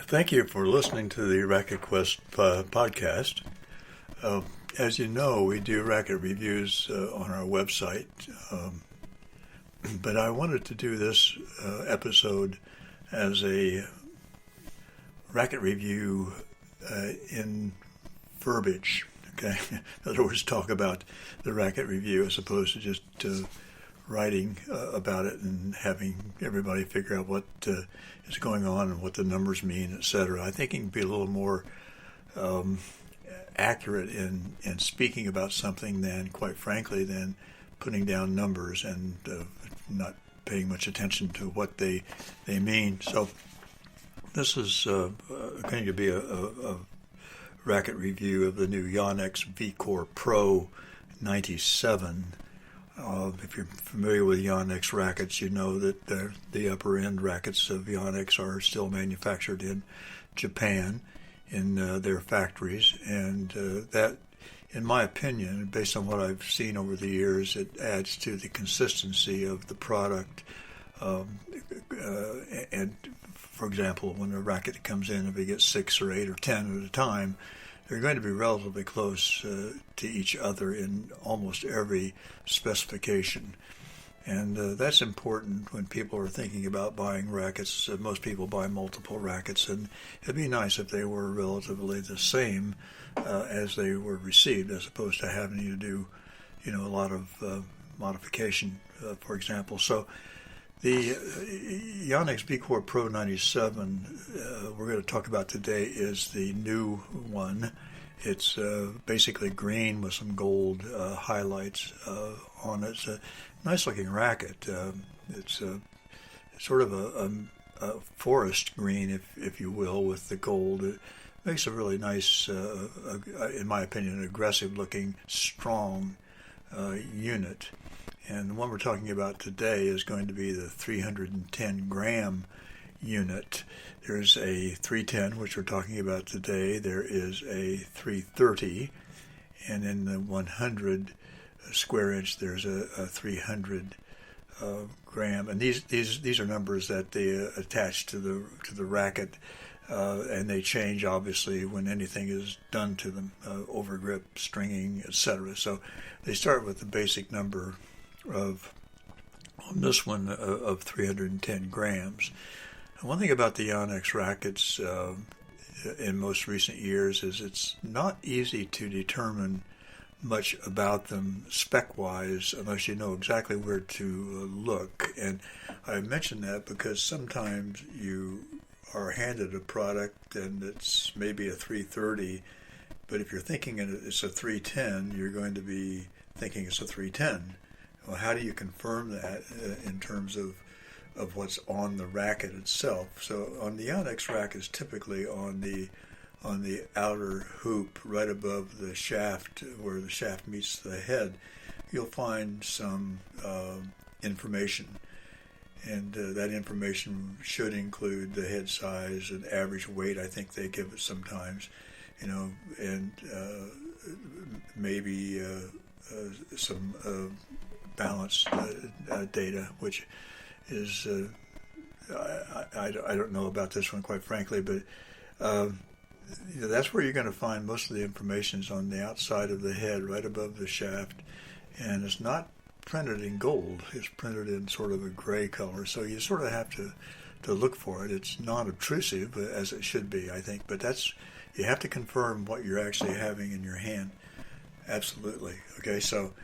Thank you for listening to the Racquet Quest podcast. As you know, we do racket reviews on our website, but I wanted to do this episode as a racket review in verbiage. Okay, in other words, talk about the racket review as opposed to just writing about it and having everybody figure out what is going on and what the numbers mean, etc. I think it can be a little more accurate in speaking about something than, quite frankly, than putting down numbers and not paying much attention to what they mean. So this is going to be a racket review of the new Yonex VCore Pro 97. If you're familiar with Yonex rackets, you know that the upper end rackets of Yonex are still manufactured in Japan in their factories, and that, in my opinion, based on what I've seen over the years, it adds to the consistency of the product. And for example, when a racket comes in, if you get 6 or 8 or 10 at a time, they're going to be relatively close to each other in almost every specification. And that's important when people are thinking about buying rackets. Most people buy multiple rackets, and it'd be nice if they were relatively the same as they were received, as opposed to having to do, a lot of modification, for example. So the Yonex VCore Pro 97 we're going to talk about today is the new one. It's basically green with some gold highlights on it. It's a nice-looking racket. It's sort of a forest green, if you will, with the gold. It makes a really nice, in my opinion, aggressive-looking, strong unit. And the one we're talking about today is going to be the 310-gram unit. There's a 310, which we're talking about today. There is a 330, and in the 100 square inch, there's a 300 gram. And these are numbers that they attach to the racket, and they change obviously when anything is done to them, overgrip, stringing, etc. So they start with the basic number of, on this one, of 310 grams. And one thing about the Yonex rackets in most recent years is it's not easy to determine much about them spec-wise unless you know exactly where to look. And I mention that because sometimes you are handed a product and it's maybe a 330, but if you're thinking it's a 310, you're going to be thinking it's a 310. Well, how do you confirm that in terms of what's on the racket itself? So on the Yonex rackets, typically on the outer hoop right above the shaft, where the shaft meets the head, you'll find some information. And that information should include the head size and average weight. I think they give it sometimes, and maybe some balance data, which is I don't know about this one, quite frankly, but that's where you're going to find most of the information is on the outside of the head, right above the shaft, and it's not printed in gold. It's printed in sort of a gray color, so you sort of have to look for it. It's non-obtrusive, as it should be, I think, but you have to confirm what you're actually having in your hand. Absolutely. Okay, so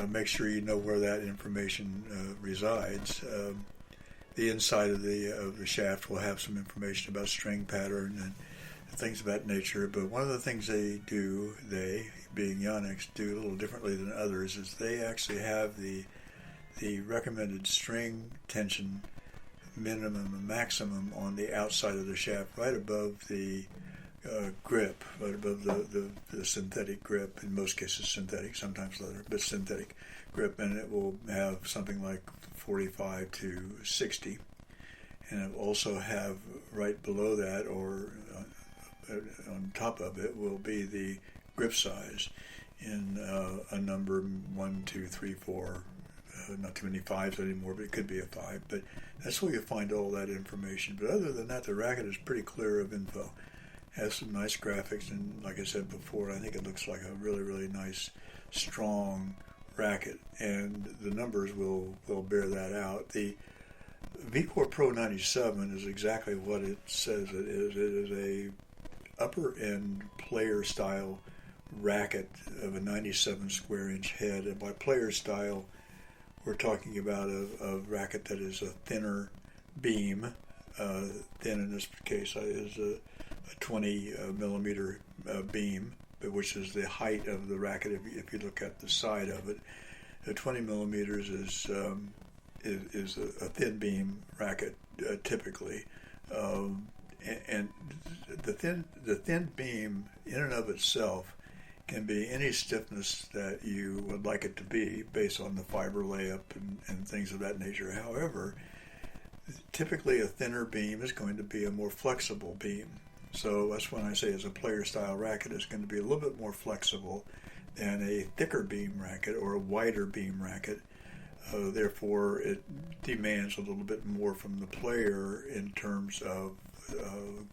make sure you know where that information resides. The inside of the shaft will have some information about string pattern and things of that nature. But one of the things they being Yonex, do a little differently than others is they actually have the recommended string tension minimum and maximum on the outside of the shaft, right above the grip, right above the synthetic grip. In most cases synthetic, sometimes leather, but synthetic grip, and it will have something like 45 to 60. And it will also have right below that, or on top of it, will be the grip size in a number 1, 2, 3, 4, Not too many fives anymore, but it could be a five. But that's where you find all that information. But other than that, the racket is pretty clear of info. Has some nice graphics, and like I said before, I think it looks like a really, really nice, strong racket, and the numbers will bear that out. The VCore Pro 97 is exactly what it says it is. It is a upper end player style racket of a 97 square inch head, and by player style we're talking about a racket that is a thinner beam. Thin in this case is a 20 millimeter beam, which is the height of the racket if you look at the side of it. 20 millimeters is a thin beam racket typically, and the thin beam in and of itself can be any stiffness that you would like it to be based on the fiber layup and things of that nature. However, typically a thinner beam is going to be a more flexible beam. So that's when I say as a player style racket, it's going to be a little bit more flexible than a thicker beam racket or a wider beam racket. Therefore, it demands a little bit more from the player in terms of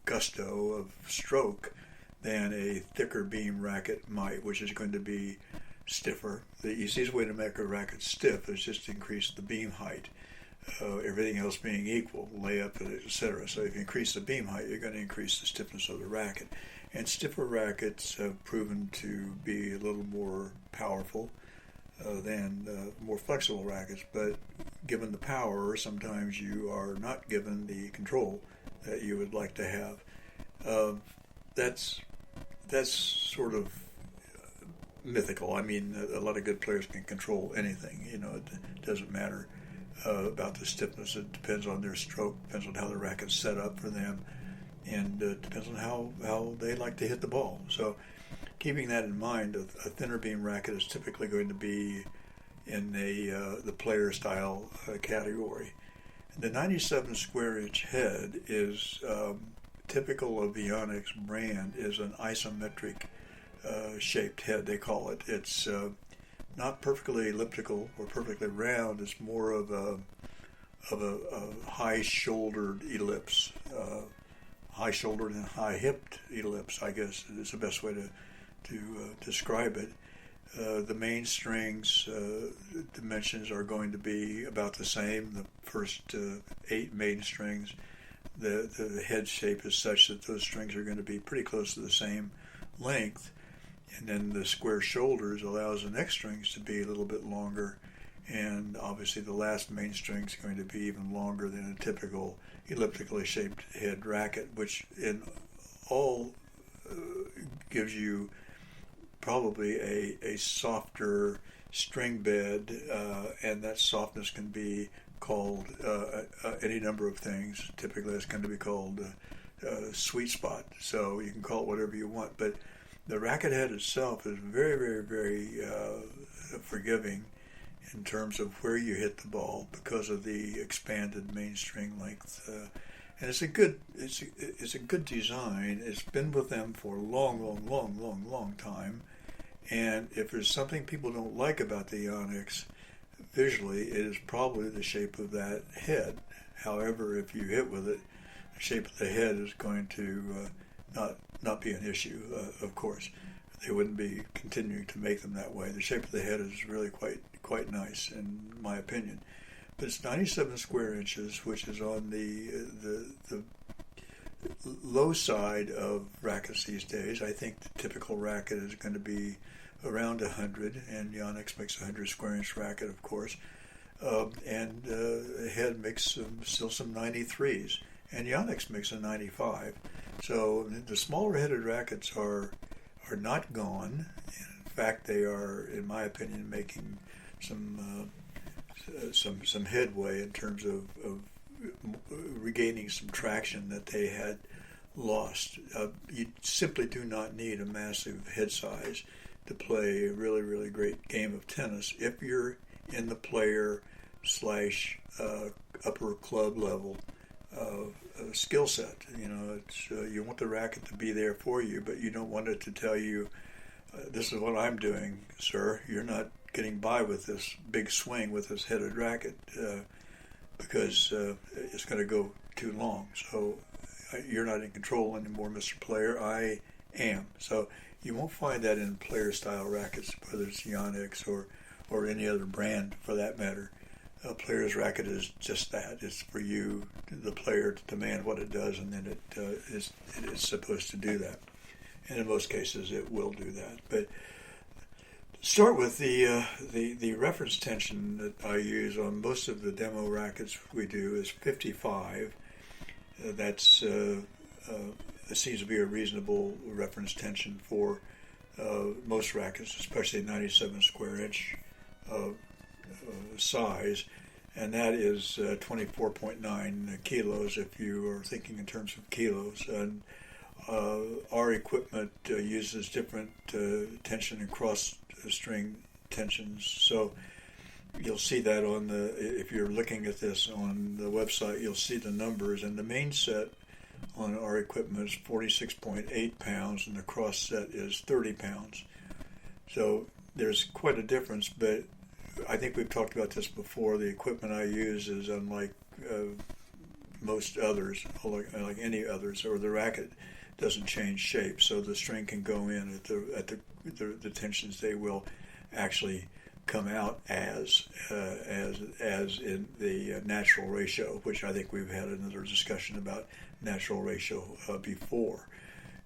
gusto of stroke than a thicker beam racket might, which is going to be stiffer. The easiest way to make a racket stiff is just to increase the beam height. Everything else being equal, layup, etc. So if you increase the beam height, you're going to increase the stiffness of the racket. And stiffer rackets have proven to be a little more powerful than more flexible rackets. But given the power, sometimes you are not given the control that you would like to have. That's sort of mythical. I mean, a lot of good players can control anything. You know, it doesn't matter about the stiffness. It depends on their stroke, depends on how the racket's set up for them, and depends on how they like to hit the ball. So keeping that in mind, a thinner beam racket is typically going to be in the player style category. The 97 square inch head is typical of the Yonex brand, is an isometric shaped head, they call it. It's not perfectly elliptical or perfectly round. It's more of a high-shouldered ellipse, high-shouldered and high-hipped ellipse, I guess is the best way to describe it. The mainsprings dimensions are going to be about the same. The first 8 mainsprings, the head shape is such that those strings are going to be pretty close to the same length. And then the square shoulders allows the next strings to be a little bit longer, and obviously the last mainstring is going to be even longer than a typical elliptically shaped head racket, which in all gives you probably a softer string bed, and that softness can be called any number of things. Typically it's going to be called sweet spot, so you can call it whatever you want, but the racket head itself is very, very, very forgiving in terms of where you hit the ball because of the expanded mainstring length, and it's a good design. It's been with them for a long time. And if there's something people don't like about the Yonex visually, it is probably the shape of that head. However, if you hit with it, the shape of the head is going to not be an issue, of course. They wouldn't be continuing to make them that way. The shape of the head is really quite nice, in my opinion. But it's 97 square inches, which is on the low side of rackets these days. I think the typical racket is going to be around 100, and Yonex makes a 100 square inch racket, of course. And the head makes still some 93s, and Yonex makes a 95. So the smaller headed rackets are not gone. In fact, they are, in my opinion, making some headway in terms of regaining some traction that they had lost. You simply do not need a massive head size to play a really, really great game of tennis if you're in the player / upper club level skill set. You know, it's you want the racket to be there for you, but you don't want it to tell you, this is what I'm doing, sir. You're not getting by with this big swing with this headed racket because it's going to go too long. So you're not in control anymore, Mr. Player. I am. So you won't find that in player style rackets, whether it's Yonex or any other brand for that matter. A player's racket is just that. It's for you, the player, to demand what it does, and then it is supposed to do that. And in most cases, it will do that. But start with the reference tension that I use on most of the demo rackets we do is 55. That seems to be a reasonable reference tension for most rackets, especially 97 square inch size, and that is 24.9 kilos if you are thinking in terms of kilos. And our equipment uses different tension and cross string tensions, so you'll see that on if you're looking at this on the website, you'll see the numbers, and the main set on our equipment is 46.8 pounds and the cross set is 30 pounds. So there's quite a difference, but I think we've talked about this before. The equipment I use is unlike most others, like any others, or the racket doesn't change shape, so the string can go in at the tensions they will actually come out as in the natural ratio, which I think we've had another discussion about natural ratio before.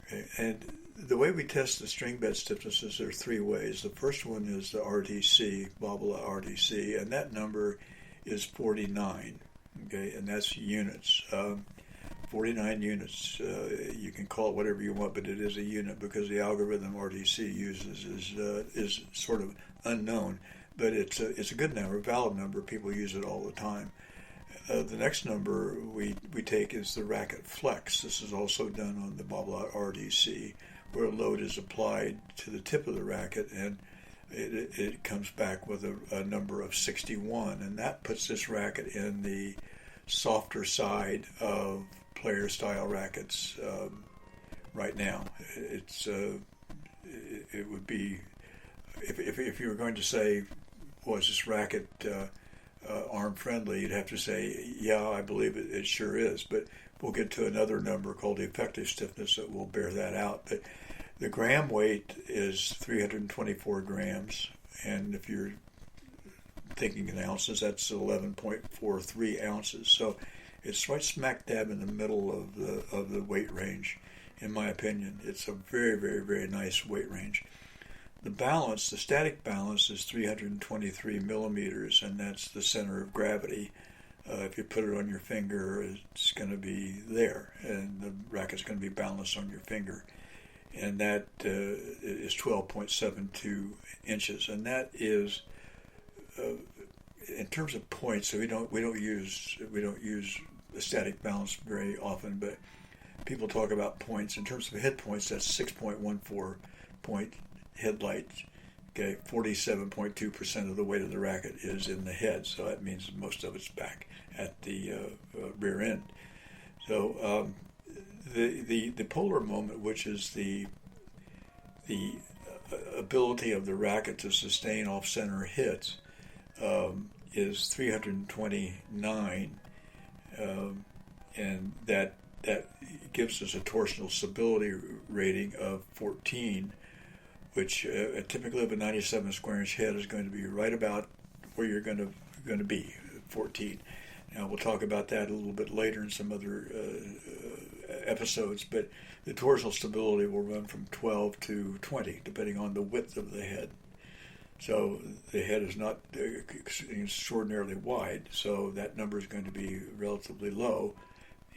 Okay. And the way we test the string bed stiffnesses, there are three ways. The first one is the RDC, Bobula RDC, and that number is 49. Okay, and that's units. 49 units. You can call it whatever you want, but it is a unit because the algorithm RDC uses is sort of unknown, but it's a good number, a valid number. People use it all the time. The next number we take is the racket flex. This is also done on the Bobula RDC, where a load is applied to the tip of the racket, and it comes back with a number of 61, and that puts this racket in the softer side of player style rackets right now. It would be if you were going to say, was this racket arm friendly, you'd have to say, yeah, I believe it sure is. But we'll get to another number called the effective stiffness that will bear that out. But the gram weight is 324 grams, and if you're thinking in ounces, that's 11.43 ounces. So it's right smack dab in the middle of the weight range, in my opinion. It's a very, very, very nice weight range. The balance, the static balance, is 323 millimeters, and that's the center of gravity. If you put it on your finger, it's going to be there, and the racket's going to be balanced on your finger. And that is 12.72 inches, and that is in terms of points. So we don't use the static balance very often, but people talk about points. In terms of hit points, that's 6.14 point headlight. Okay, 47.2% of the weight of the racket is in the head, so that means most of it's back at the rear end. So the polar moment, which is the ability of the racket to sustain off-center hits, is 329, and that gives us a torsional stability rating of 14, which typically of a 97 square inch head is going to be right about where you're going to be, 14. Now we'll talk about that a little bit later in some other episodes, but the torsional stability will run from 12 to 20 depending on the width of the head. So the head is not extraordinarily wide, so that number is going to be relatively low.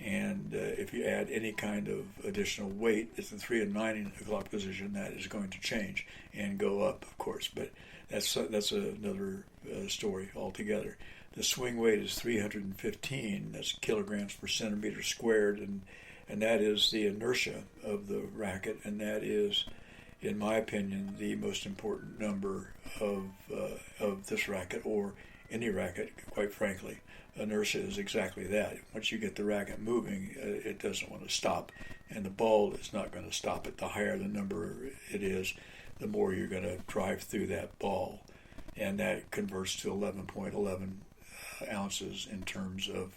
And if you add any kind of additional weight, it's the 3 and 9 o'clock position, that is going to change and go up, of course. But that's another story altogether. The swing weight is 315. That's kilograms per centimeter squared, and that is the inertia of the racket, and that is, in my opinion, the most important number of this racket, or any racket, quite frankly. Inertia is exactly that. Once you get the racket moving, it doesn't want to stop, and the ball is not going to stop it. The higher the number it is, the more you're going to drive through that ball. and that converts to 11.11 ounces in terms of